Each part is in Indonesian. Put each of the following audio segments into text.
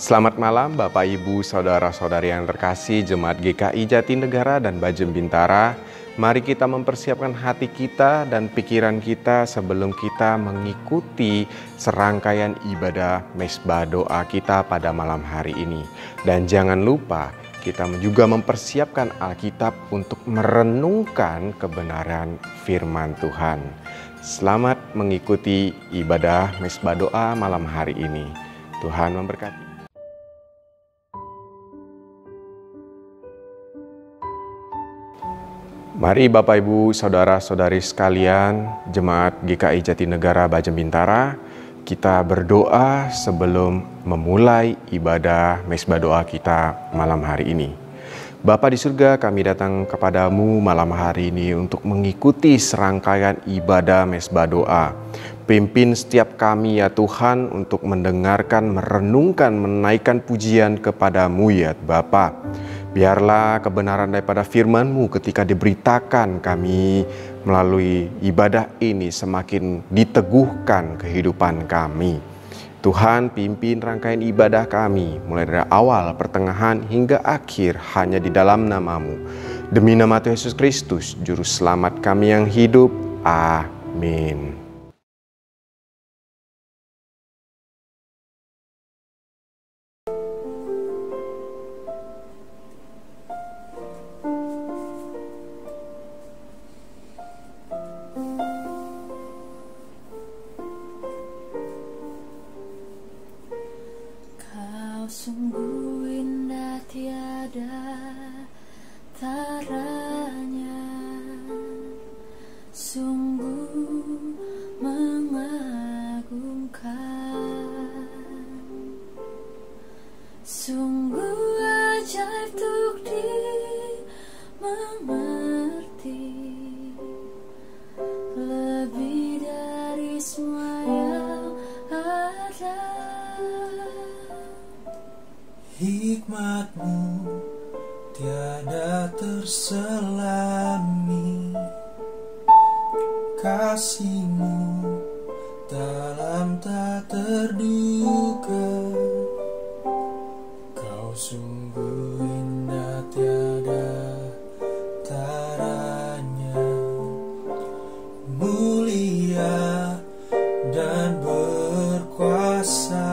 Selamat malam Bapak Ibu Saudara-saudari yang terkasih Jemaat GKI Jatinegara dan Bajem Bintara. Mari kita mempersiapkan hati kita dan pikiran kita sebelum kita mengikuti serangkaian ibadah mesbah doa kita pada malam hari ini. Dan jangan lupa kita juga mempersiapkan Alkitab untuk merenungkan kebenaran firman Tuhan. Selamat mengikuti ibadah mesbah doa malam hari ini. Tuhan memberkati. Mari Bapak Ibu Saudara-saudari sekalian Jemaat GKI Jatinegara Bajem Bintara, kita berdoa sebelum memulai ibadah mesbah doa kita malam hari ini. Bapa di surga, kami datang kepadamu malam hari ini untuk mengikuti serangkaian ibadah mesbah doa. Pimpin setiap kami ya Tuhan untuk mendengarkan, merenungkan, menaikkan pujian kepadamu ya Bapa. Biarlah kebenaran daripada firman-Mu ketika diberitakan kami melalui ibadah ini semakin diteguhkan kehidupan kami. Tuhan, pimpin rangkaian ibadah kami mulai dari awal, pertengahan hingga akhir hanya di dalam nama-Mu. Demi nama Tuhan Yesus Kristus, Juru Selamat kami yang hidup. Amin. Sungguh indah tiada taranya, sungguh mengagumkan, sungguh ajaib untuk dimengerti, lebih dari semua yang ada. Hikmat-Mu tiada terselami, kasih-Mu dalam tak terduga. Kau sungguh indah tiada taranya, mulia dan berkuasa.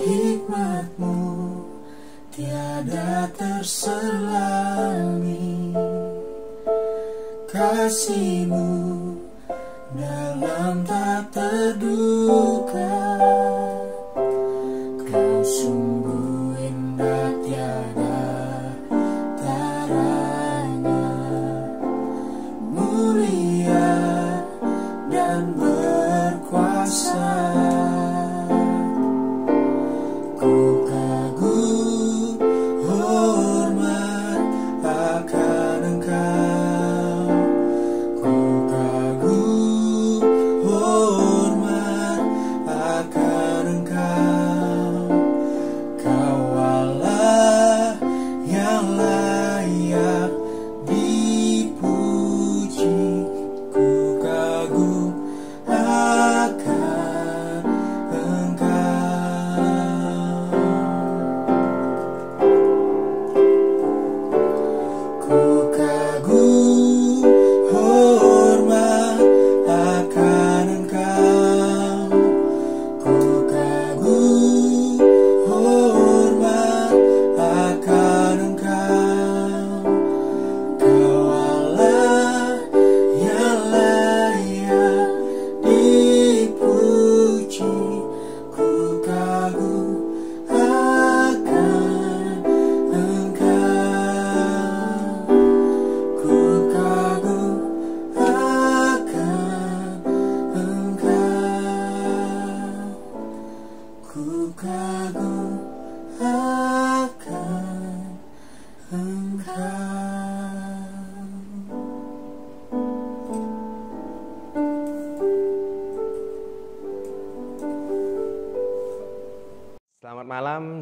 Hikmat-Mu tiada terselami, kasih-Mu dalam tak terduga. Kau sungguh indah tiada taranya, mulia dan berkuasa. Ku kagum hormat akan Engkau, ku kagum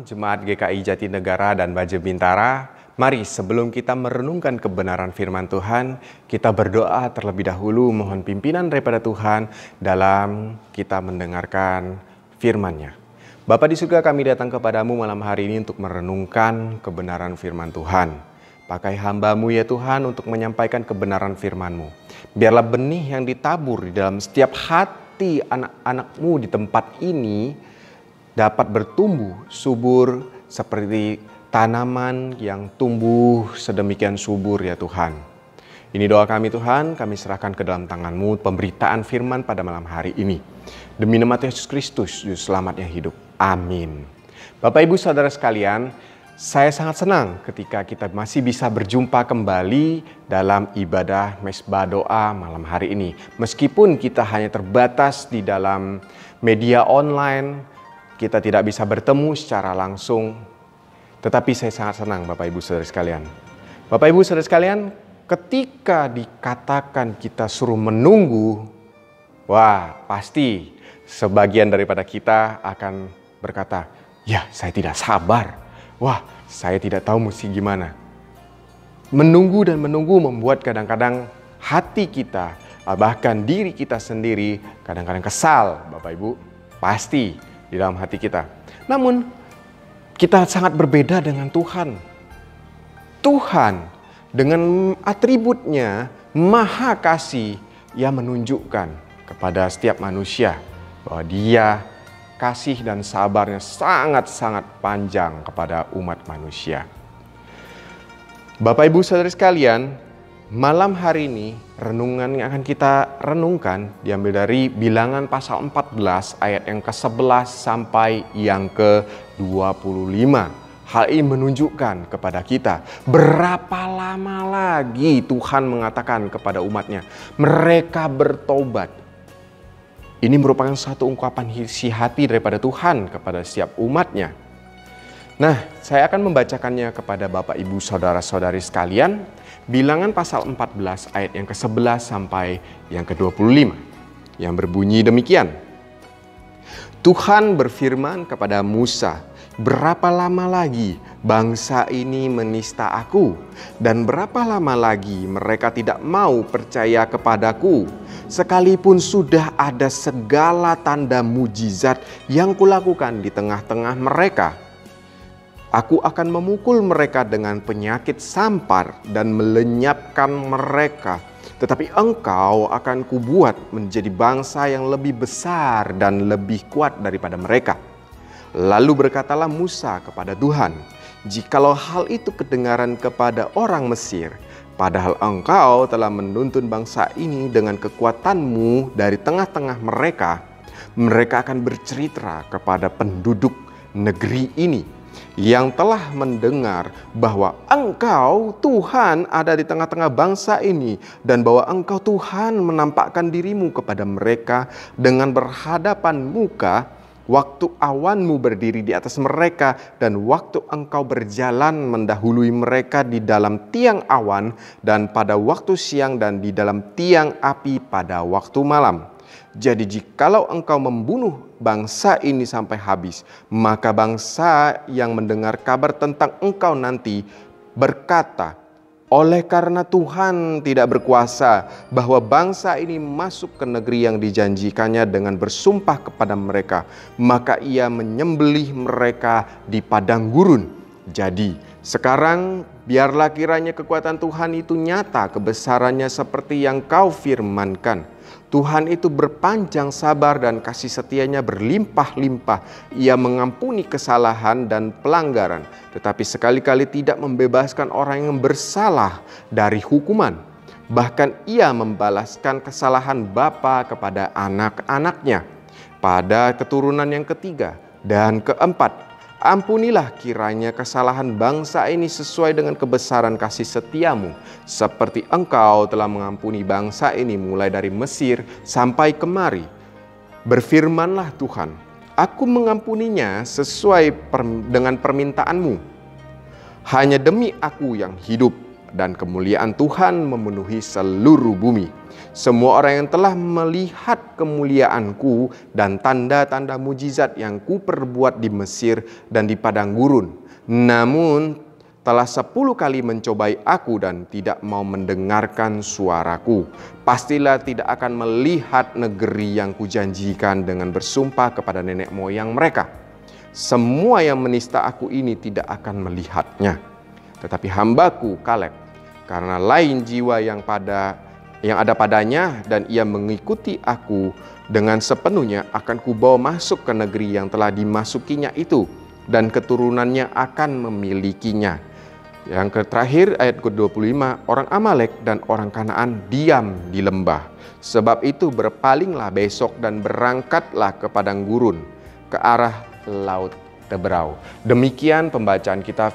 Jemaat GKI Jatinegara dan Bajem Bintara. Mari sebelum kita merenungkan kebenaran firman Tuhan, kita berdoa terlebih dahulu mohon pimpinan daripada Tuhan dalam kita mendengarkan firman-Nya. Bapa di surga, kami datang kepadamu malam hari ini untuk merenungkan kebenaran firman Tuhan. Pakai hamba-Mu ya Tuhan untuk menyampaikan kebenaran firman-Mu. Biarlah benih yang ditabur di dalam setiap hati anak-anak-Mu di tempat ini dapat bertumbuh subur seperti tanaman yang tumbuh sedemikian subur ya Tuhan. Ini doa kami Tuhan, kami serahkan ke dalam tangan-Mu pemberitaan firman pada malam hari ini. Demi nama Yesus Kristus, Juru Selamatnya hidup. Amin. Bapak Ibu Saudara sekalian, saya sangat senang ketika kita masih bisa berjumpa kembali dalam ibadah Mezbah Doa malam hari ini. Meskipun kita hanya terbatas di dalam media online, kita tidak bisa bertemu secara langsung, tetapi saya sangat senang Bapak Ibu Saudara sekalian. Bapak Ibu Saudara sekalian, ketika dikatakan kita suruh menunggu, wah pasti sebagian daripada kita akan berkata, ya saya tidak sabar. Wah, saya tidak tahu mesti gimana. Menunggu dan menunggu membuat kadang-kadang hati kita, bahkan diri kita sendiri kadang-kadang kesal, Bapak Ibu. Pasti di dalam hati kita. Namun, kita sangat berbeda dengan Tuhan. Tuhan dengan atributnya Maha Kasih, Ia menunjukkan kepada setiap manusia bahwa Dia kasih dan sabarnya sangat-sangat panjang kepada umat manusia. Bapak Ibu Saudara sekalian, malam hari ini renungan yang akan kita renungkan diambil dari Bilangan pasal 14 ayat yang ke-11 sampai yang ke-25. Hal ini menunjukkan kepada kita berapa lama lagi Tuhan mengatakan kepada umatnya, mereka bertobat. Ini merupakan satu ungkapan isi hati daripada Tuhan kepada setiap umatnya. Nah, saya akan membacakannya kepada Bapak Ibu Saudara-saudari sekalian. Bilangan pasal 14 ayat yang ke-11 sampai yang ke-25. Yang berbunyi demikian. Tuhan berfirman kepada Musa, berapa lama lagi bangsa ini menista aku? Dan berapa lama lagi mereka tidak mau percaya kepadaku? Sekalipun sudah ada segala tanda mujizat yang kulakukan di tengah-tengah mereka. Aku akan memukul mereka dengan penyakit sampar dan melenyapkan mereka. Tetapi engkau akan kubuat menjadi bangsa yang lebih besar dan lebih kuat daripada mereka. Lalu berkatalah Musa kepada Tuhan, jikalau hal itu kedengaran kepada orang Mesir, padahal engkau telah menuntun bangsa ini dengan kekuatanmu dari tengah-tengah mereka, mereka akan bercerita kepada penduduk negeri ini yang telah mendengar bahwa engkau Tuhan ada di tengah-tengah bangsa ini dan bahwa engkau Tuhan menampakkan dirimu kepada mereka dengan berhadapan muka waktu awanmu berdiri di atas mereka dan waktu engkau berjalan mendahului mereka di dalam tiang awan dan pada waktu siang dan di dalam tiang api pada waktu malam. Jadi jikalau engkau membunuh bangsa ini sampai habis, maka bangsa yang mendengar kabar tentang engkau nanti berkata, oleh karena Tuhan tidak berkuasa bahwa bangsa ini masuk ke negeri yang dijanjikannya dengan bersumpah kepada mereka, maka ia menyembelih mereka di padang gurun. Jadi sekarang biarlah kiranya kekuatan Tuhan itu nyata kebesarannya seperti yang kau firmankan. Tuhan itu berpanjang sabar dan kasih setianya berlimpah-limpah. Ia mengampuni kesalahan dan pelanggaran, tetapi sekali-kali tidak membebaskan orang yang bersalah dari hukuman. Bahkan ia membalaskan kesalahan bapa kepada anak-anaknya pada keturunan yang ketiga dan keempat. Ampunilah kiranya kesalahan bangsa ini sesuai dengan kebesaran kasih setiamu, seperti engkau telah mengampuni bangsa ini mulai dari Mesir sampai kemari. Berfirmanlah Tuhan, aku mengampuninya sesuai dengan permintaanmu. Hanya demi aku yang hidup, dan kemuliaan Tuhan memenuhi seluruh bumi. Semua orang yang telah melihat kemuliaanku dan tanda-tanda mujizat yang kuperbuat di Mesir dan di padang gurun, namun telah 10 kali mencobai aku dan tidak mau mendengarkan suaraku, pastilah tidak akan melihat negeri yang kujanjikan dengan bersumpah kepada nenek moyang mereka. Semua yang menista aku ini tidak akan melihatnya. Tetapi hambaku Kaleb, karena lain jiwa yang ada padanya dan ia mengikuti aku dengan sepenuhnya, akan kubawa masuk ke negeri yang telah dimasukinya itu, dan keturunannya akan memilikinya. Yang terakhir ayat ke-25, orang Amalek dan orang Kanaan diam di lembah. Sebab itu berpalinglah besok dan berangkatlah ke padang gurun, ke arah Laut Teberau. Demikian pembacaan kita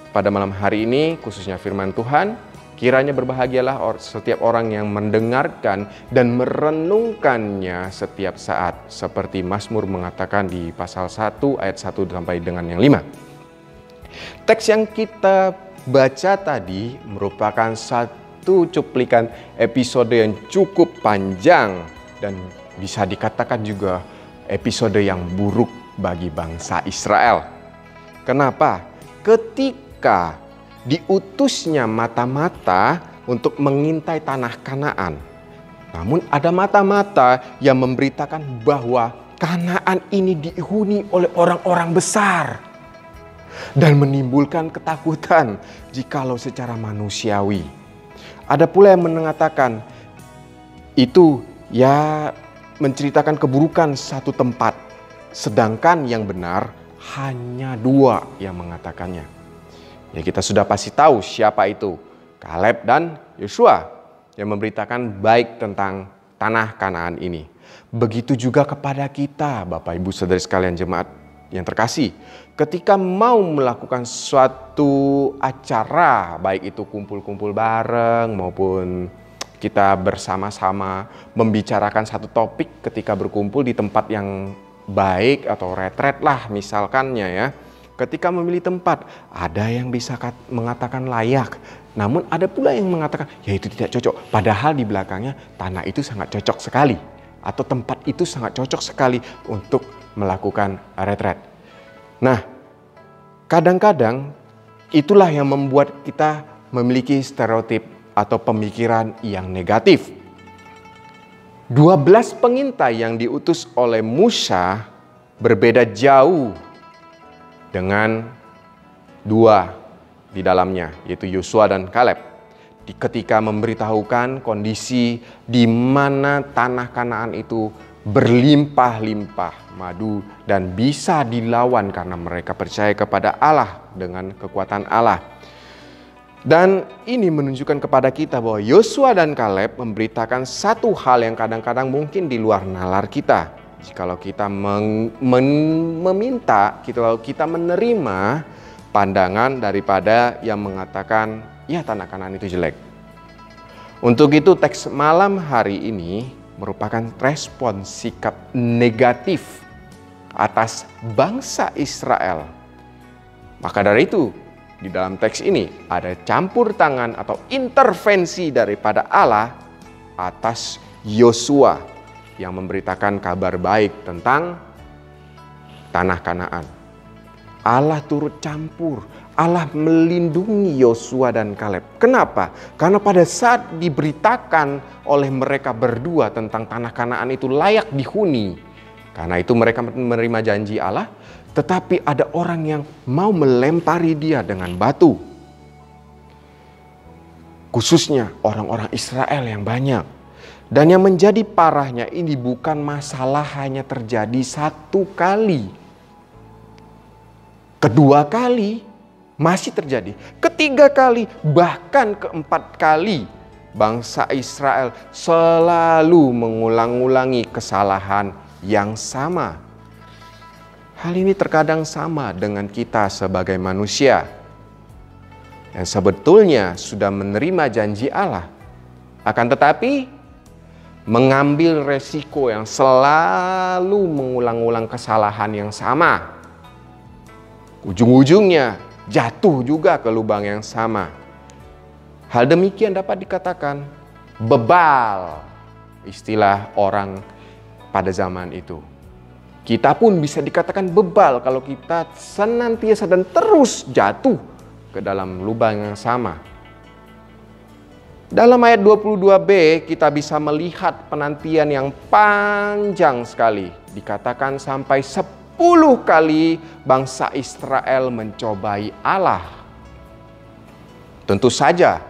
pada malam hari ini, khususnya firman Tuhan. Kiranya berbahagialah setiap orang yang mendengarkan dan merenungkannya setiap saat. Seperti Mazmur mengatakan di pasal 1 ayat 1 sampai dengan yang 5. Teks yang kita baca tadi merupakan satu cuplikan episode yang cukup panjang dan bisa dikatakan juga episode yang buruk bagi bangsa Israel. Kenapa? Ketika diutusnya mata-mata untuk mengintai tanah Kanaan, namun ada mata-mata yang memberitakan bahwa Kanaan ini dihuni oleh orang-orang besar dan menimbulkan ketakutan jikalau secara manusiawi. Ada pula yang mengatakan itu ya menceritakan keburukan satu tempat, sedangkan yang benar hanya 2 yang mengatakannya. Ya, kita sudah pasti tahu siapa itu, Kaleb dan Yosua, yang memberitakan baik tentang tanah Kanaan ini. Begitu juga kepada kita, Bapak Ibu Saudara sekalian jemaat yang terkasih, ketika mau melakukan suatu acara, baik itu kumpul-kumpul bareng maupun kita bersama-sama membicarakan satu topik ketika berkumpul di tempat yang baik atau retret lah misalkannya ya. Ketika memilih tempat, ada yang bisa mengatakan layak, namun ada pula yang mengatakan ya itu tidak cocok. Padahal di belakangnya tanah itu sangat cocok sekali, atau tempat itu sangat cocok sekali untuk melakukan retret. Nah, kadang-kadang itulah yang membuat kita memiliki stereotip atau pemikiran yang negatif. 12 pengintai yang diutus oleh Musa berbeda jauh dengan 2 di dalamnya, yaitu Yosua dan Kaleb. Ketika memberitahukan kondisi di mana tanah Kanaan itu berlimpah-limpah madu dan bisa dilawan karena mereka percaya kepada Allah dengan kekuatan Allah. Dan ini menunjukkan kepada kita bahwa Yosua dan Kaleb memberitakan satu hal yang kadang-kadang mungkin di luar nalar kita. Jikalau kita meminta, kita menerima pandangan daripada yang mengatakan, ya tanah Kanaan itu jelek. Untuk itu teks malam hari ini merupakan respon sikap negatif atas bangsa Israel. Maka dari itu, di dalam teks ini ada campur tangan atau intervensi daripada Allah atas Yosua yang memberitakan kabar baik tentang tanah Kanaan. Allah turut campur, Allah melindungi Yosua dan Kaleb. Kenapa? Karena pada saat diberitakan oleh mereka berdua tentang tanah Kanaan itu layak dihuni, karena itu mereka menerima janji Allah, tetapi ada orang yang mau melempari dia dengan batu. Khususnya orang-orang Israel yang banyak. Dan yang menjadi parahnya ini bukan masalah hanya terjadi 1 kali. 2 kali masih terjadi. 3 kali, bahkan 4 kali. Bangsa Israel selalu mengulang-ulangi kesalahan yang sama. Hal ini terkadang sama dengan kita sebagai manusia yang sebetulnya sudah menerima janji Allah. Akan tetapi mengambil resiko yang selalu mengulang-ulang kesalahan yang sama. Ujung-ujungnya jatuh juga ke lubang yang sama. Hal demikian dapat dikatakan bebal, istilah orang pada zaman itu. Kita pun bisa dikatakan bebal kalau kita senantiasa dan terus jatuh ke dalam lubang yang sama. Dalam ayat 22b kita bisa melihat penantian yang panjang sekali. Dikatakan sampai 10 kali bangsa Israel mencobai Allah. Tentu saja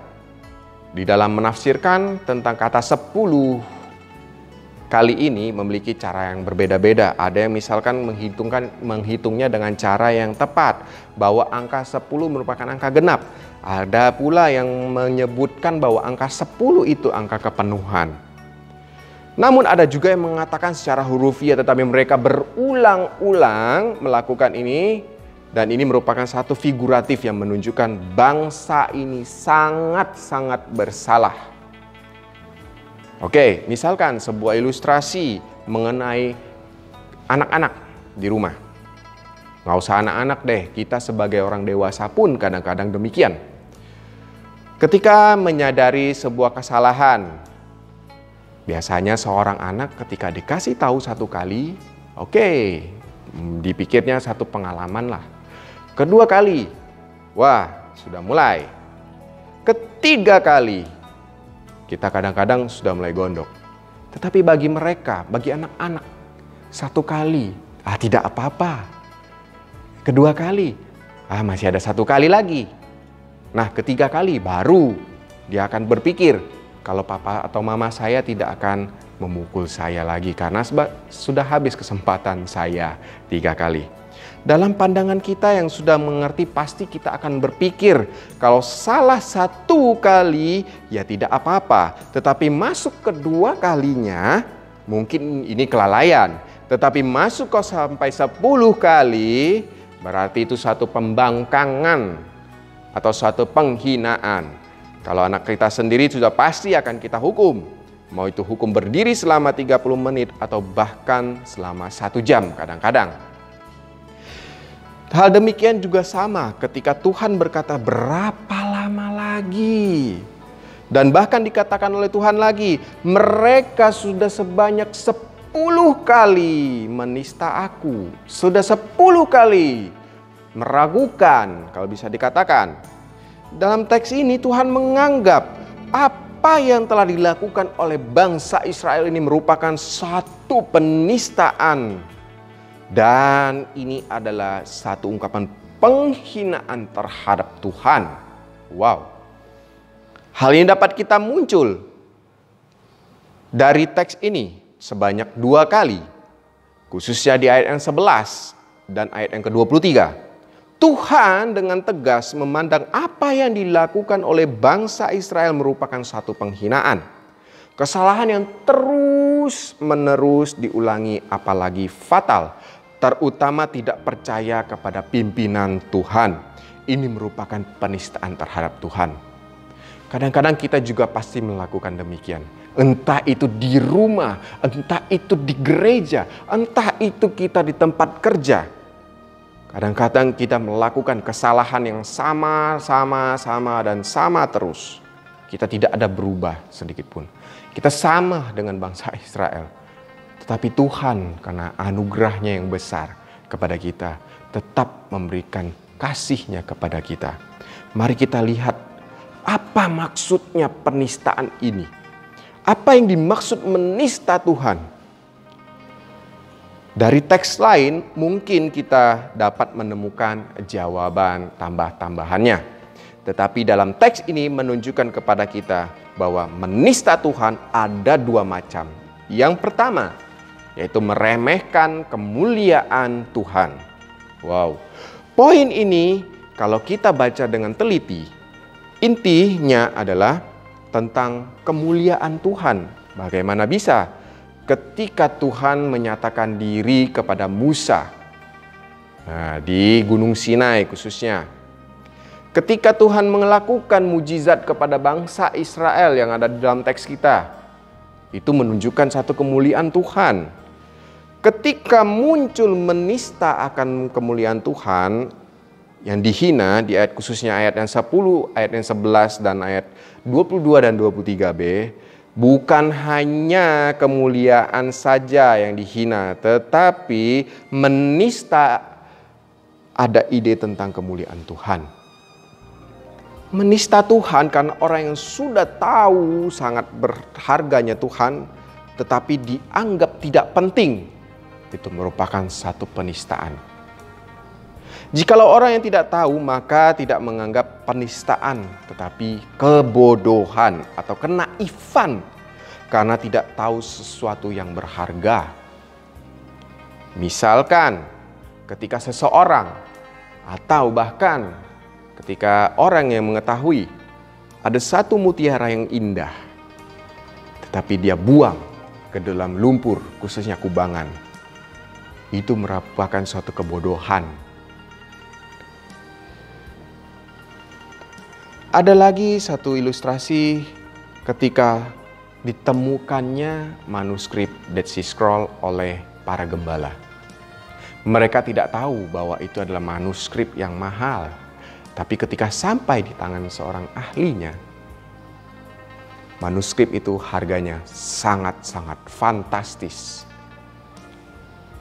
di dalam menafsirkan tentang kata 10 kali ini memiliki cara yang berbeda-beda. Ada yang misalkan menghitungnya dengan cara yang tepat, bahwa angka 10 merupakan angka genap. Ada pula yang menyebutkan bahwa angka 10 itu angka kepenuhan. Namun ada juga yang mengatakan secara hurufiah, tetapi mereka berulang-ulang melakukan ini, dan ini merupakan satu figuratif yang menunjukkan bangsa ini sangat-sangat bersalah. Oke, misalkan sebuah ilustrasi mengenai anak-anak di rumah. Nggak usah anak-anak deh, kita sebagai orang dewasa pun kadang-kadang demikian. Ketika menyadari sebuah kesalahan, biasanya seorang anak ketika dikasih tahu satu kali, oke, dipikirnya satu pengalaman lah. Kedua kali, wah sudah mulai. Ketiga kali, kita kadang-kadang sudah mulai gondok. Tetapi bagi mereka, bagi anak-anak, satu kali, tidak apa-apa. Kedua kali, masih ada satu kali lagi. Nah, ketiga kali baru dia akan berpikir, kalau papa atau mama saya tidak akan memukul saya lagi karena sudah habis kesempatan saya 3 kali. Dalam pandangan kita yang sudah mengerti, pasti kita akan berpikir kalau salah 1 kali ya tidak apa-apa. Tetapi masuk kedua kalinya mungkin ini kelalaian. Tetapi masuk kok sampai 10 kali berarti itu satu pembangkangan atau suatu penghinaan. Kalau anak kita sendiri sudah pasti akan kita hukum. Mau itu hukum berdiri selama 30 menit atau bahkan selama 1 jam kadang-kadang. Hal demikian juga sama ketika Tuhan berkata berapa lama lagi. Dan bahkan dikatakan oleh Tuhan lagi, mereka sudah sebanyak 10 kali menista aku. Sudah 10 kali meragukan, kalau bisa dikatakan. Dalam teks ini Tuhan menganggap apa yang telah dilakukan oleh bangsa Israel ini merupakan satu penistaan. Dan ini adalah satu ungkapan penghinaan terhadap Tuhan. Wow. Hal ini dapat kita muncul dari teks ini sebanyak 2 kali. Khususnya di ayat yang 11 dan ayat yang ke-23. Tuhan dengan tegas memandang apa yang dilakukan oleh bangsa Israel merupakan satu penghinaan. Kesalahan yang terus-menerus diulangi, apalagi fatal. Terutama tidak percaya kepada pimpinan Tuhan. Ini merupakan penistaan terhadap Tuhan. Kadang-kadang kita juga pasti melakukan demikian. Entah itu di rumah, entah itu di gereja, entah itu kita di tempat kerja. Kadang-kadang kita melakukan kesalahan yang sama dan sama terus. Kita tidak ada berubah sedikit pun. Kita sama dengan bangsa Israel. Tetapi Tuhan karena anugerahnya yang besar kepada kita, tetap memberikan kasih-Nya kepada kita. Mari kita lihat apa maksudnya penistaan ini. Apa yang dimaksud menista Tuhan? Dari teks lain mungkin kita dapat menemukan jawaban tambah-tambahannya. Tetapi dalam teks ini menunjukkan kepada kita bahwa menista Tuhan ada 2 macam. Yang pertama yaitu meremehkan kemuliaan Tuhan. Wow. Poin ini kalau kita baca dengan teliti, intinya adalah tentang kemuliaan Tuhan. Bagaimana bisa? Ketika Tuhan menyatakan diri kepada Musa, di Gunung Sinai khususnya. Ketika Tuhan melakukan mujizat kepada bangsa Israel yang ada di dalam teks kita, itu menunjukkan satu kemuliaan Tuhan. Ketika muncul menista akan kemuliaan Tuhan, yang dihina di ayat khususnya ayat yang 10, ayat yang 11 dan ayat 22 dan 23b, bukan hanya kemuliaan saja yang dihina, tetapi menista ada ide tentang kemuliaan Tuhan. Menista Tuhan karena orang yang sudah tahu sangat berharganya Tuhan, tetapi dianggap tidak penting, itu merupakan satu penistaan. Jikalau orang yang tidak tahu, maka tidak menganggap penistaan, tetapi kebodohan atau kenaifan karena tidak tahu sesuatu yang berharga. Misalkan ketika seseorang atau bahkan ketika orang yang mengetahui ada satu mutiara yang indah, tetapi dia buang ke dalam lumpur, khususnya kubangan, itu merupakan suatu kebodohan. Ada lagi satu ilustrasi ketika ditemukannya manuskrip Dead Sea Scroll oleh para gembala. Mereka tidak tahu bahwa itu adalah manuskrip yang mahal. Tapi ketika sampai di tangan seorang ahlinya, manuskrip itu harganya sangat-sangat fantastis.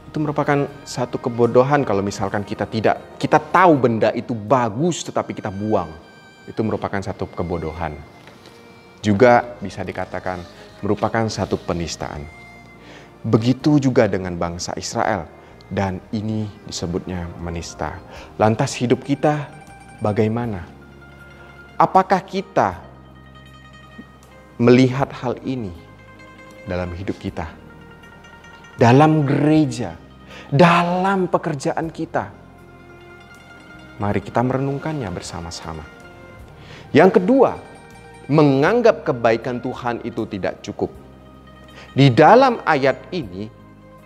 Itu merupakan satu kebodohan kalau misalkan kita tahu benda itu bagus tetapi kita buang. Itu merupakan satu kebodohan. Juga bisa dikatakan merupakan satu penistaan. Begitu juga dengan bangsa Israel. Dan ini disebutnya menista. Lantas hidup kita bagaimana? Apakah kita melihat hal ini dalam hidup kita? Dalam gereja, dalam pekerjaan kita. Mari kita merenungkannya bersama-sama. Yang kedua, menganggap kebaikan Tuhan itu tidak cukup. Di dalam ayat ini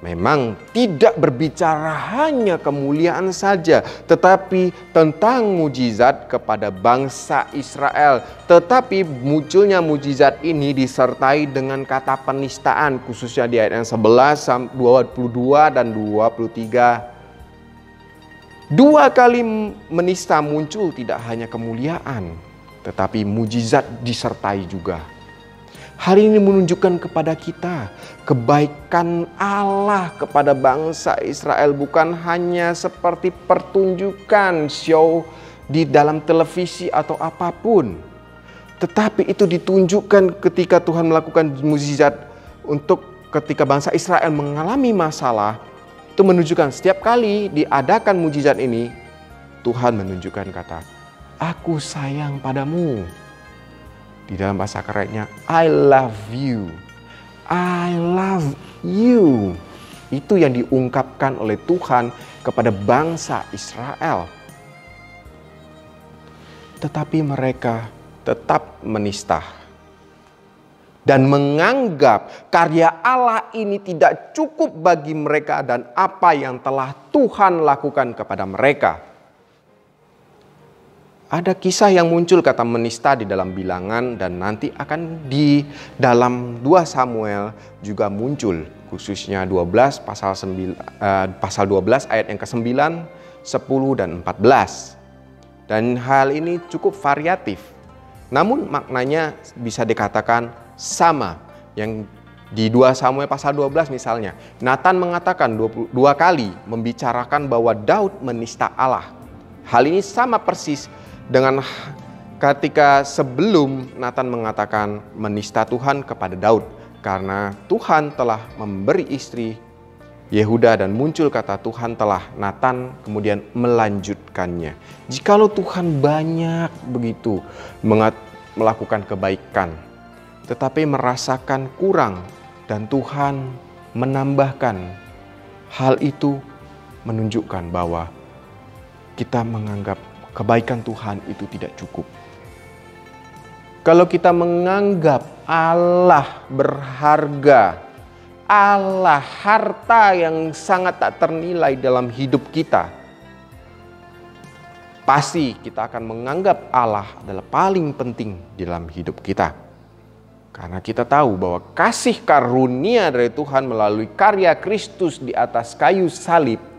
memang tidak berbicara hanya kemuliaan saja, tetapi tentang mujizat kepada bangsa Israel. Tetapi munculnya mujizat ini disertai dengan kata penistaan, khususnya di ayat yang 11, 22 dan 23. Dua kali menista muncul tidak hanya kemuliaan, tetapi mujizat disertai juga. Hal ini menunjukkan kepada kita kebaikan Allah kepada bangsa Israel bukan hanya seperti pertunjukan show di dalam televisi atau apapun. Tetapi itu ditunjukkan ketika Tuhan melakukan mujizat untuk ketika bangsa Israel mengalami masalah. Itu menunjukkan setiap kali diadakan mujizat ini, Tuhan menunjukkan kata, "Aku sayang padamu." Di dalam bahasa kerennya, I love you. I love you. Itu yang diungkapkan oleh Tuhan kepada bangsa Israel. Tetapi mereka tetap menista dan menganggap karya Allah ini tidak cukup bagi mereka dan apa yang telah Tuhan lakukan kepada mereka. Ada kisah yang muncul kata menista di dalam Bilangan dan nanti akan di dalam 2 Samuel juga muncul, khususnya 12 pasal 12 ayat yang ke-9, 10 dan 14. Dan hal ini cukup variatif. Namun maknanya bisa dikatakan sama. Yang di 2 Samuel pasal 12 misalnya, Nathan mengatakan 22 kali membicarakan bahwa Daud menista Allah. Hal ini sama persis dengan ketika sebelum Nathan mengatakan menista Tuhan kepada Daud. Karena Tuhan telah memberi istri Yehuda dan muncul kata Tuhan telah, Nathan kemudian melanjutkannya. Jikalau Tuhan banyak begitu melakukan kebaikan, tetapi merasakan kurang dan Tuhan menambahkan, hal itu menunjukkan bahwa kita menganggap kebaikan Tuhan itu tidak cukup. Kalau kita menganggap Allah berharga, Allah harta yang sangat tak ternilai dalam hidup kita, pasti kita akan menganggap Allah adalah paling penting di dalam hidup kita. Karena kita tahu bahwa kasih karunia dari Tuhan melalui karya Kristus di atas kayu salib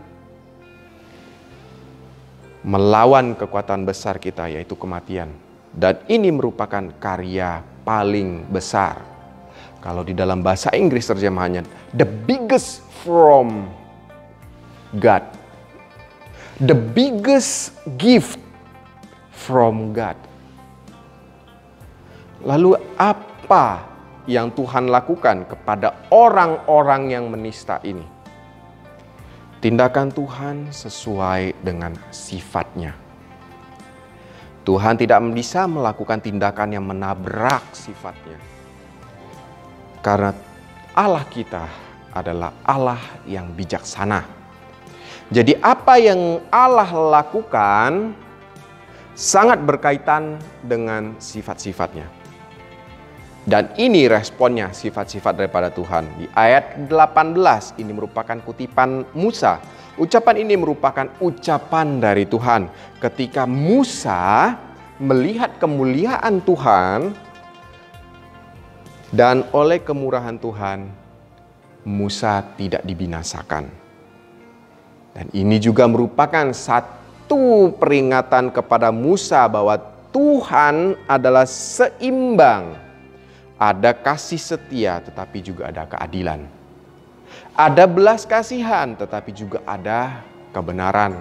melawan kekuatan besar kita, yaitu kematian. Dan ini merupakan karya paling besar. Kalau di dalam bahasa Inggris terjemahannya, the biggest from God. The biggest gift from God. Lalu apa yang Tuhan lakukan kepada orang-orang yang menista ini? Tindakan Tuhan sesuai dengan sifatnya. Tuhan tidak bisa melakukan tindakan yang menabrak sifatnya. Karena Allah kita adalah Allah yang bijaksana. Jadi apa yang Allah lakukan sangat berkaitan dengan sifat-sifatnya. Dan ini responnya, sifat-sifat daripada Tuhan. Di ayat 18 ini merupakan kutipan Musa. Ucapan ini merupakan ucapan dari Tuhan. Ketika Musa melihat kemuliaan Tuhan dan oleh kemurahan Tuhan, Musa tidak dibinasakan. Dan ini juga merupakan satu peringatan kepada Musa bahwa Tuhan adalah seimbang. Ada kasih setia tetapi juga ada keadilan. Ada belas kasihan tetapi juga ada kebenaran.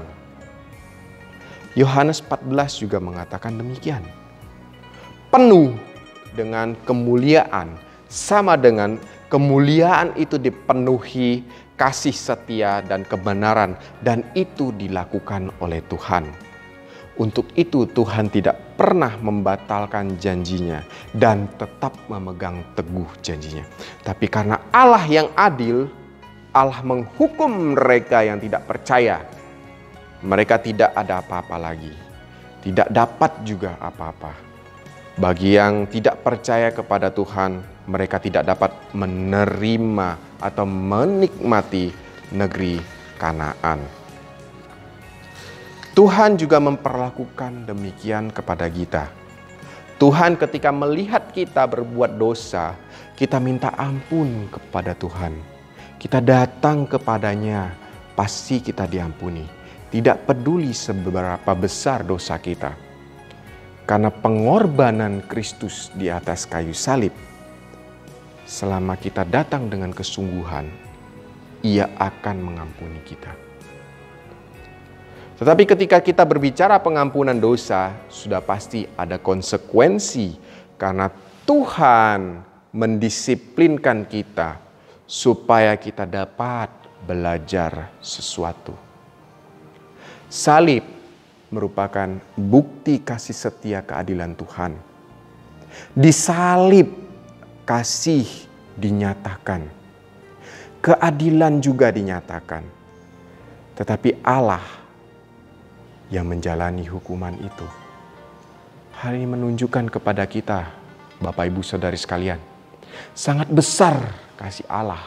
Yohanes 14 juga mengatakan demikian. Penuh dengan kemuliaan, sama dengan kemuliaan itu dipenuhi kasih setia dan kebenaran, dan itu dilakukan oleh Tuhan. Untuk itu Tuhan tidak pernah membatalkan janjinya dan tetap memegang teguh janjinya. Tapi karena Allah yang adil, Allah menghukum mereka yang tidak percaya. Mereka tidak ada apa-apa lagi. Tidak dapat juga apa-apa. Bagi yang tidak percaya kepada Tuhan, mereka tidak dapat menerima atau menikmati negeri Kanaan. Tuhan juga memperlakukan demikian kepada kita. Tuhan ketika melihat kita berbuat dosa, kita minta ampun kepada Tuhan. Kita datang kepadanya, pasti kita diampuni. Tidak peduli seberapa besar dosa kita. Karena pengorbanan Kristus di atas kayu salib, selama kita datang dengan kesungguhan, Ia akan mengampuni kita. Tetapi ketika kita berbicara pengampunan dosa, sudah pasti ada konsekuensi karena Tuhan mendisiplinkan kita supaya kita dapat belajar sesuatu. Salib merupakan bukti kasih setia keadilan Tuhan. Di salib kasih dinyatakan, keadilan juga dinyatakan. Tetapi Allah yang menjalani hukuman itu. Hal ini menunjukkan kepada kita, Bapak Ibu Saudari sekalian, sangat besar kasih Allah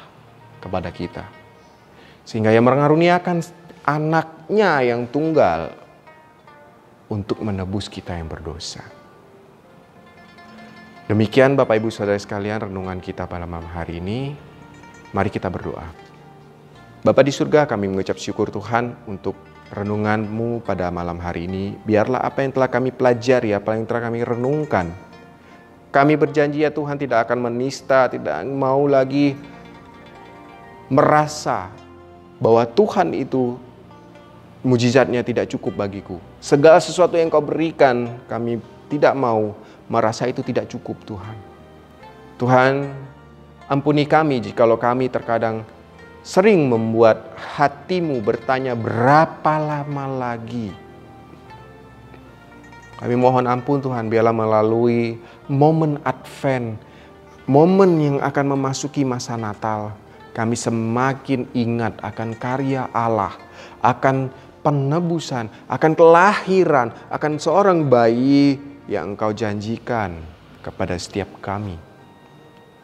kepada kita. Sehingga Ia mengaruniakan anaknya yang tunggal untuk menebus kita yang berdosa. Demikian Bapak Ibu Saudari sekalian renungan kita pada malam hari ini. Mari kita berdoa. Bapa di surga, kami mengucap syukur Tuhan untuk renungan-Mu pada malam hari ini. Biarlah apa yang telah kami pelajari, apa yang telah kami renungkan, kami berjanji ya Tuhan tidak akan menista, tidak mau lagi merasa bahwa Tuhan itu mujizatnya tidak cukup bagiku. Segala sesuatu yang Kau berikan, kami tidak mau merasa itu tidak cukup Tuhan. Tuhan, ampuni kami jikalau kami terkadang sering membuat hati-Mu bertanya berapa lama lagi. Kami mohon ampun Tuhan, biarlah melalui momen Advent, momen yang akan memasuki masa Natal, kami semakin ingat akan karya Allah, akan penebusan, akan kelahiran, akan seorang bayi yang Engkau janjikan kepada setiap kami.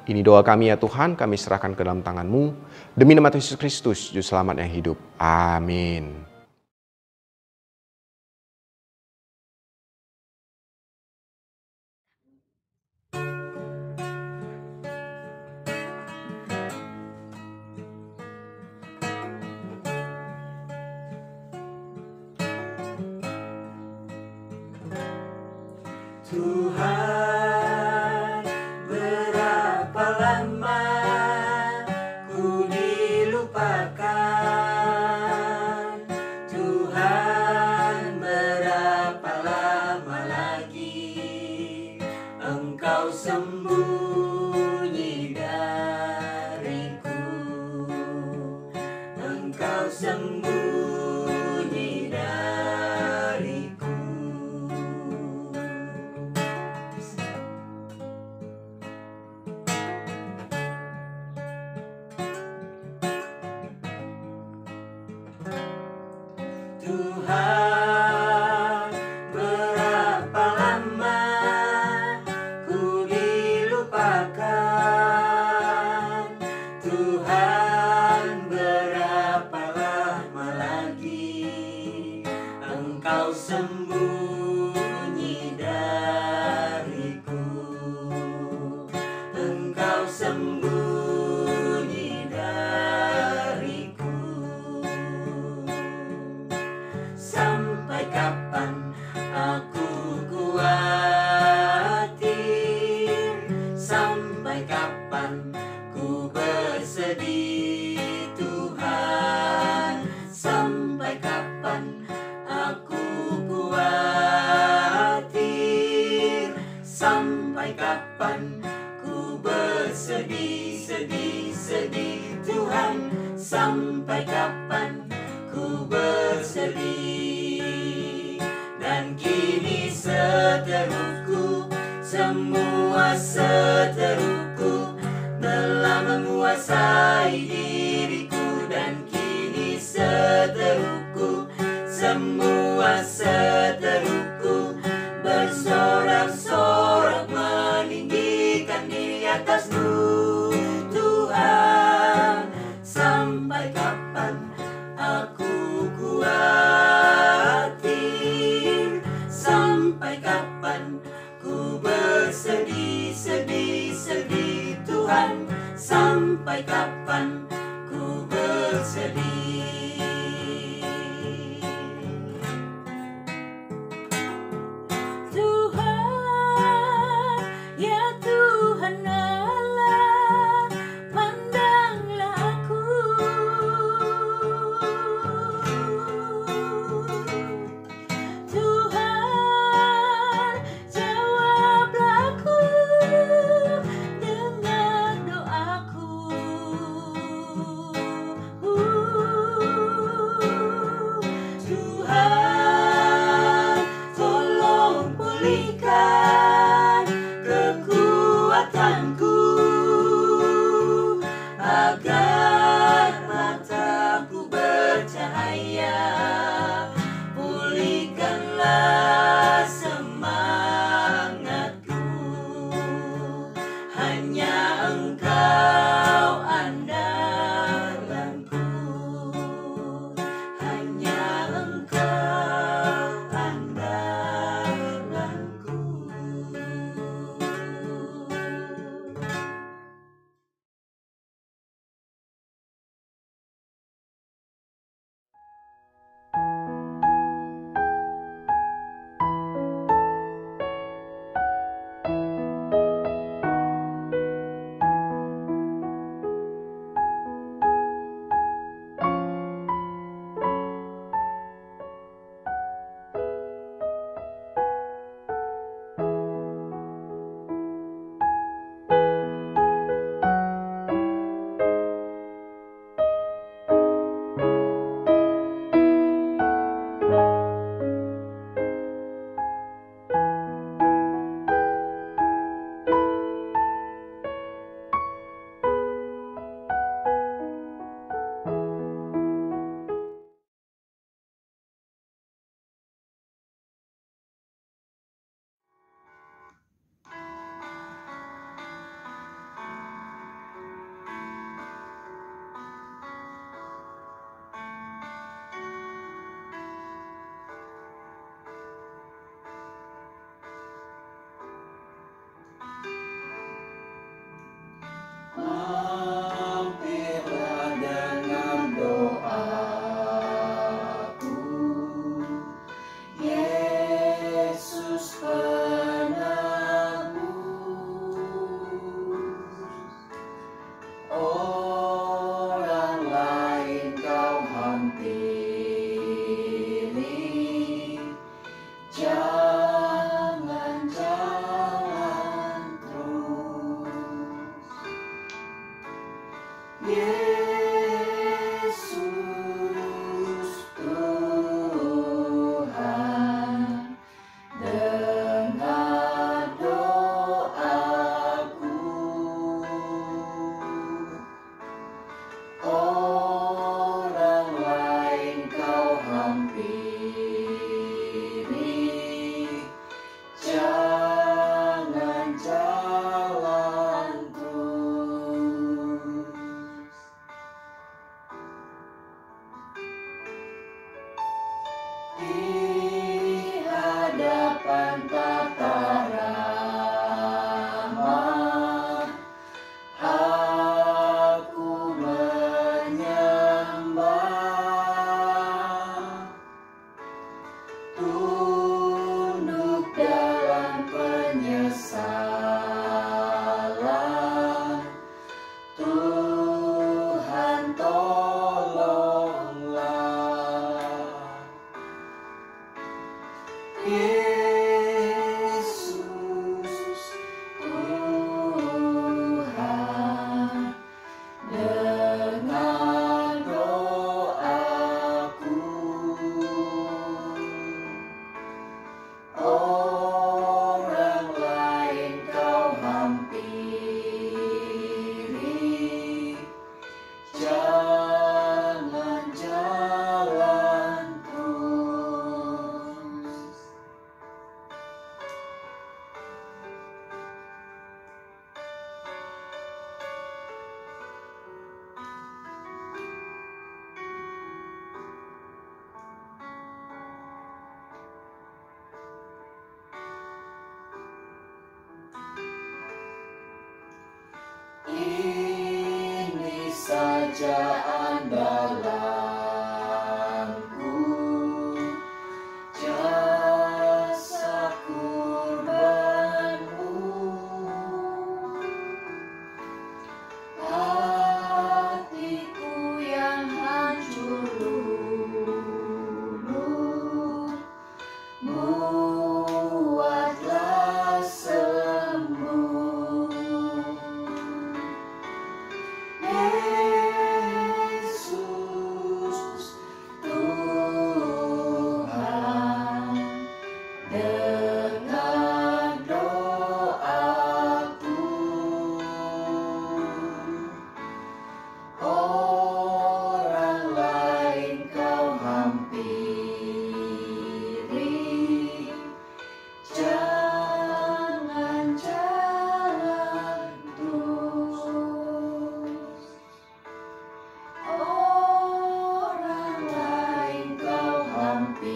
Ini doa kami ya Tuhan, kami serahkan ke dalam tangan-Mu. Demi nama Yesus Kristus, Juru Selamat yang hidup. Amin. Tuhan, berapa lama ku dilupakan? Tuhan, berapa lama lagi Engkau sembunyi dariku? Engkau sembunyi dariku. Tuhan, berapa lama ku dilupakan? Tuhan, berapa lama lagi Engkau sembunyi dariku? Engkau sembunyi dariku. Sampai kapan aku khawatir? Sampai kapan ku bersedih, Tuhan? Sampai kapan aku khawatir? Sampai kapan ku bersedih, sedih, sedih, Tuhan? Sampai kapan ku bersedih? Dan kini seteruku, semua seteruku telah menguasai diriku. Dan kini seteruku, semua seteruku bersorak-sorak meninggikan diri atas-Mu, Tuhan. Sampai kapan aku khawatir? Sampai kapan ku bersedih, sedih, sedih, Tuhan? Sampai kapan ku bersedih? Tuhan, ya Tuhan Allah, pandanglah aku. Tuhan, jawablah aku, dengar doaku. Tuhan, tolong pulihkan kekuatanku, agar mataku bercahaya. Pulihkanlah semangatku, hanya Engkau andalanku, hanya Engkau andalanku. Kerajaan dalamku, jasa kurbanmu, hatiku yang hancur luluh, buatlah sembuh. Yesus Tuhan, dengar doaku. Orang lain kau hampiri, jangan jalan terus. Orang lain kau hampiri,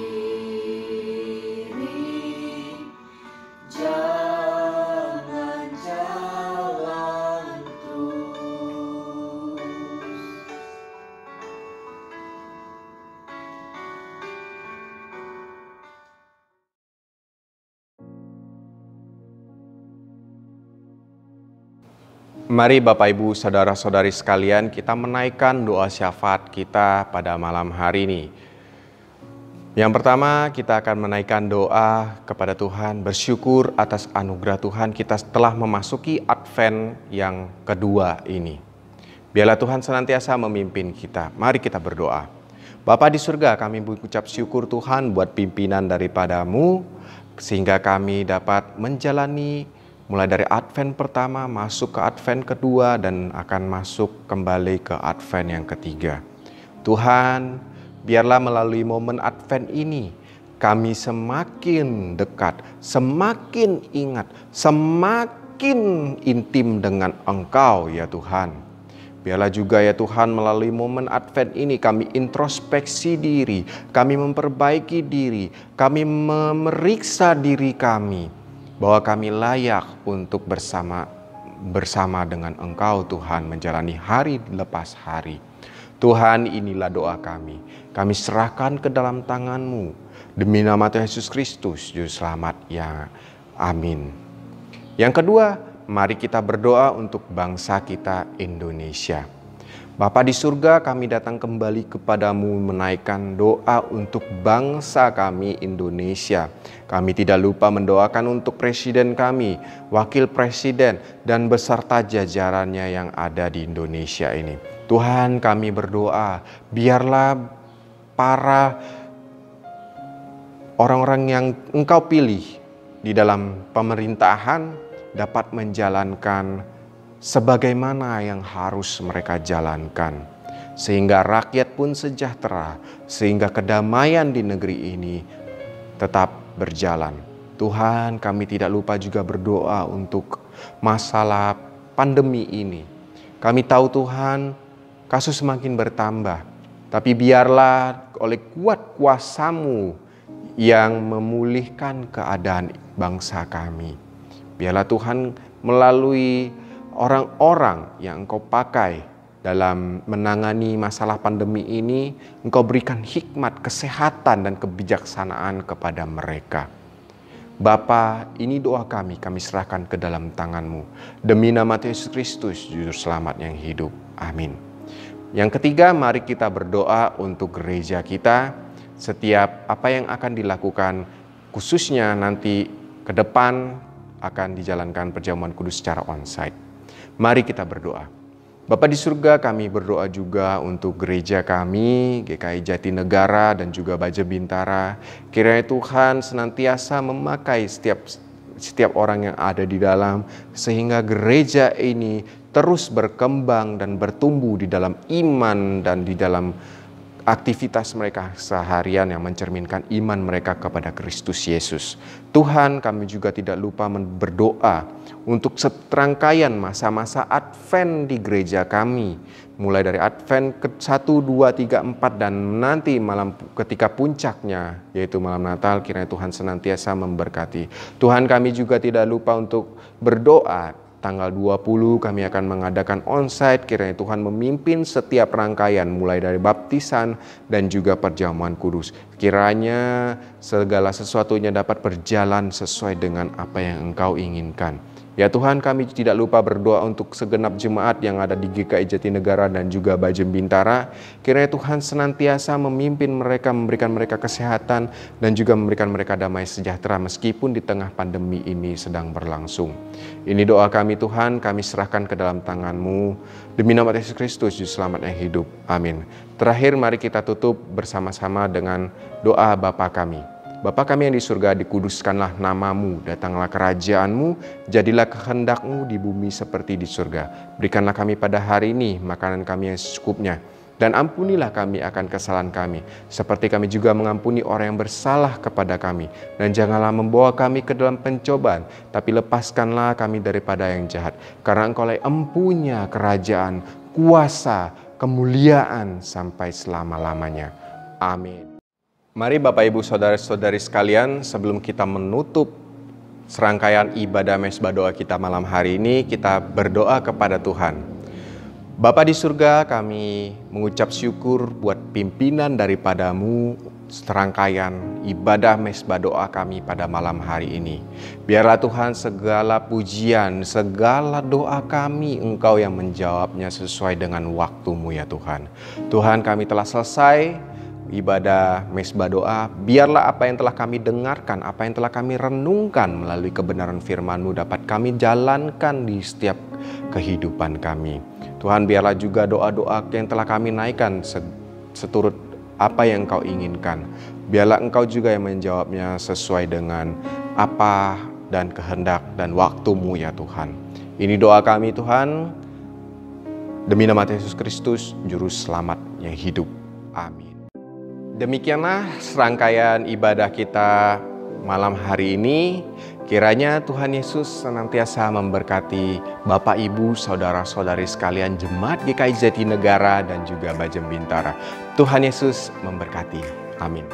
jangan jalan terus. Mari Bapak Ibu Saudara-saudari sekalian, kita menaikkan doa syafaat kita pada malam hari ini. Yang pertama, kita akan menaikkan doa kepada Tuhan, bersyukur atas anugerah Tuhan kita setelah memasuki Advent yang kedua ini. Biarlah Tuhan senantiasa memimpin kita. Mari kita berdoa. Bapa di surga, kami mengucap syukur Tuhan buat pimpinan daripada-Mu, sehingga kami dapat menjalani mulai dari Advent pertama masuk ke Advent kedua dan akan masuk kembali ke Advent yang ketiga. Tuhan, biarlah melalui momen Advent ini kami semakin dekat, semakin ingat, semakin intim dengan Engkau ya Tuhan. Biarlah juga ya Tuhan melalui momen Advent ini kami introspeksi diri, kami memperbaiki diri, kami memeriksa diri kami, bahwa kami layak untuk bersama dengan Engkau Tuhan menjalani hari lepas hari. Tuhan, inilah doa kami. Kami serahkan ke dalam tangan-Mu. Demi nama Tuhan Yesus Kristus, Juru Selamat ya. Amin. Yang kedua, mari kita berdoa untuk bangsa kita Indonesia. Bapa di surga, kami datang kembali kepadamu menaikkan doa untuk bangsa kami Indonesia. Kami tidak lupa mendoakan untuk presiden kami, wakil presiden, dan beserta jajarannya yang ada di Indonesia ini. Tuhan, kami berdoa, biarlah para orang-orang yang Engkau pilih di dalam pemerintahan dapat menjalankan sebagaimana yang harus mereka jalankan, sehingga rakyat pun sejahtera, sehingga kedamaian di negeri ini tetap berjalan. Tuhan, kami tidak lupa juga berdoa untuk masalah pandemi ini. Kami tahu Tuhan, kasus semakin bertambah, tapi biarlah oleh kuat kuasa-Mu yang memulihkan keadaan bangsa kami. Biarlah Tuhan melalui orang-orang yang Engkau pakai dalam menangani masalah pandemi ini, Engkau berikan hikmat, kesehatan, dan kebijaksanaan kepada mereka. Bapa, ini doa kami serahkan ke dalam tangan-Mu. Demi nama Yesus Kristus, Juru Selamat yang hidup. Amin. Yang ketiga, mari kita berdoa untuk gereja kita. Setiap apa yang akan dilakukan, khususnya nanti ke depan akan dijalankan perjamuan kudus secara onsite. Mari kita berdoa. Bapa di surga, kami berdoa juga untuk gereja kami, GKI Jatinegara dan juga Baja Bintara. Kiranya Tuhan senantiasa memakai setiap orang yang ada di dalam, sehingga gereja ini terus berkembang dan bertumbuh di dalam iman dan di dalam aktivitas mereka seharian yang mencerminkan iman mereka kepada Kristus Yesus. Tuhan, kami juga tidak lupa berdoa untuk serangkaian masa-masa Advent di gereja kami. Mulai dari Advent ke-1, 2, 3, 4 dan nanti malam ketika puncaknya yaitu malam Natal, kiranya Tuhan senantiasa memberkati. Tuhan, kami juga tidak lupa untuk berdoa tanggal 20 kami akan mengadakan onsite. Kiranya Tuhan memimpin setiap rangkaian mulai dari baptisan dan juga perjamuan kudus. Kiranya segala sesuatunya dapat berjalan sesuai dengan apa yang Engkau inginkan. Ya Tuhan, kami tidak lupa berdoa untuk segenap jemaat yang ada di GKI Jatinegara dan juga Bajem Bintara. Kiranya Tuhan senantiasa memimpin mereka, memberikan mereka kesehatan dan juga memberikan mereka damai sejahtera meskipun di tengah pandemi ini sedang berlangsung. Ini doa kami Tuhan, kami serahkan ke dalam tangan-Mu. Demi nama Yesus Kristus, Juru Selamat yang hidup. Amin. Terakhir mari kita tutup bersama-sama dengan doa Bapa kami. Bapa kami yang di surga, dikuduskanlah nama-Mu, datanglah kerajaan-Mu, jadilah kehendak-Mu di bumi seperti di surga. Berikanlah kami pada hari ini makanan kami yang secukupnya, dan ampunilah kami akan kesalahan kami, seperti kami juga mengampuni orang yang bersalah kepada kami. Dan janganlah membawa kami ke dalam pencobaan, tapi lepaskanlah kami daripada yang jahat. Karena Engkau-lah empunya kerajaan, kuasa, kemuliaan sampai selama-lamanya. Amin. Mari Bapak Ibu Saudara-saudari sekalian, sebelum kita menutup serangkaian ibadah mesbah doa kita malam hari ini, kita berdoa kepada Tuhan. Bapa di surga, kami mengucap syukur buat pimpinan daripada-Mu serangkaian ibadah mesbah doa kami pada malam hari ini. Biarlah Tuhan segala pujian, segala doa kami Engkau yang menjawabnya sesuai dengan waktu-Mu ya Tuhan. Tuhan, kami telah selesai ibadah mesbah doa. Biarlah apa yang telah kami dengarkan, apa yang telah kami renungkan melalui kebenaran firman-Mu dapat kami jalankan di setiap kehidupan kami. Tuhan, biarlah juga doa-doa yang telah kami naikkan seturut apa yang Engkau inginkan. Biarlah Engkau juga yang menjawabnya sesuai dengan apa dan kehendak dan waktu-Mu ya Tuhan. Ini doa kami Tuhan, demi nama Yesus Kristus, Juru Selamat yang hidup. Amin. Demikianlah serangkaian ibadah kita malam hari ini. Kiranya Tuhan Yesus senantiasa memberkati Bapak, Ibu, Saudara-saudari sekalian Jemaat GKI Jatinegara dan juga Bajem Bintara. Tuhan Yesus memberkati. Amin.